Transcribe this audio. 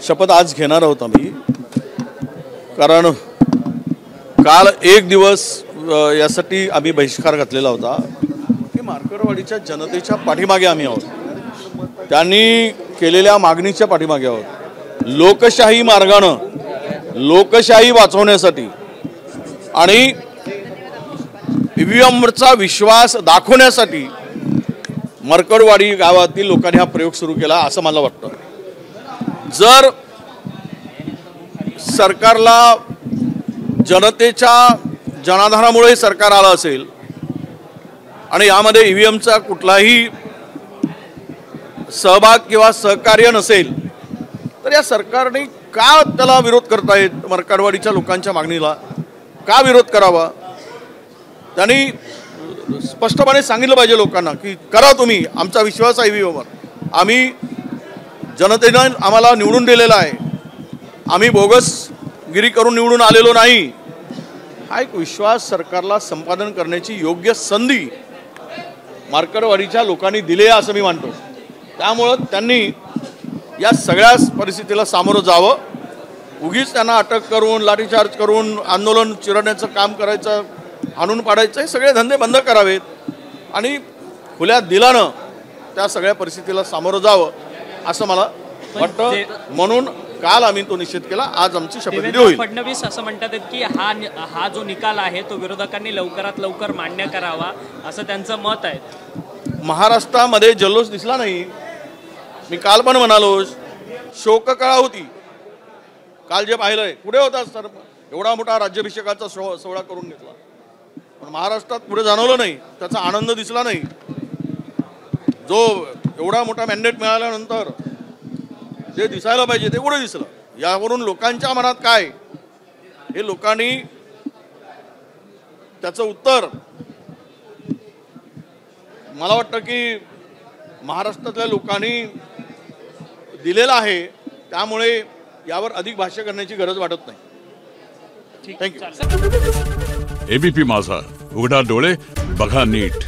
शपथ आज घेणार आहोत आम्ही, कारण काल एक दिवस यासाठी आम्ही बहिष्कार घातलेला होता की मार्करवाडीच्या जनतेच्या पाठीमागे आम्ही आहोत, त्यांनी केलेल्या मागणीच्या पाठीमागे आहोत। लोकशाही मार्गाने लोकशाही वाचवण्यासाठी आणि ईव्हीएमवरचा विश्वास दाखवण्यासाठी मार्करवाडी गावातील लोकांनी हा प्रयोग सुरू केला असं मला वाटतं। जर सरकारला जनतेच्या जनाधारामुळे सरकार आलं असेल आणि यामध्ये ईव्हीएमचा कुठलाही सहभाग किंवा सहकार्य नसेल तर या सरकारने का त्याला विरोध करतायत? मार्करवाडीच्या लोकांच्या मागणीला का विरोध करावा? त्यांनी स्पष्टपणे सांगितलं पाहिजे लोकांना की करा तुम्ही, आमचा विश्वास आहे ईव्हीएमवर, आम्ही जनतेने आम्हाला निवडून दिलेला आहे, आम्ही बोगसगिरी करून निवडून आलेलो नाही। हा एक विश्वास सरकारला संपादन करण्याची योग्य संधी मार्करवाडीच्या लोकांनी दिली आहे असं मी मानतो। त्यामुळे त्यांनी या सगळ्या परिस्थितीला सामोरं जावं। उगीच त्यांना अटक करून लाठीचार्ज करून आंदोलन चिरडण्याचं काम करायचं, हाणून पाडायचं, हे सगळे धंदे बंद करावेत आणि खुल्या दिलानं त्या सगळ्या परिस्थितीला सामोरं जावं असं मला वाटतं। म्हणून काल आम्ही तो निषेध केला, आज आमची शपथविधी होईल। फडणवीस असं म्हणतात की हा जो निकाल आहे तो विरोधकांनी लवकरात लवकर मान्य करावा असं त्यांचं मत आहे। महाराष्ट्रामध्ये जल्लोष दिसला नाही, मी काल पण म्हणालो, शोककळा होती। काल जे पाहिलंय पुढे होता सर, एवढा मोठा राज्याभिषेकाचा सोहळा करून घेतला पण महाराष्ट्रात पुढे जाणवलं नाही, त्याचा आनंद दिसला नाही। जो एवढा मोठा मॅन्डेट मिळाल्यानंतर जे दिसायला पाहिजे ते कुठे दिसलं? यावरून लोकांच्या मनात काय हे लोकांनी त्याचं उत्तर मला वाटतं की महाराष्ट्रातल्या लोकांनी दिलेलं आहे, त्यामुळे यावर अधिक भाष्य करण्याची गरज वाटत नाही। थँक्यू। एबीपी माझा, उघडा डोळे बघा नीट।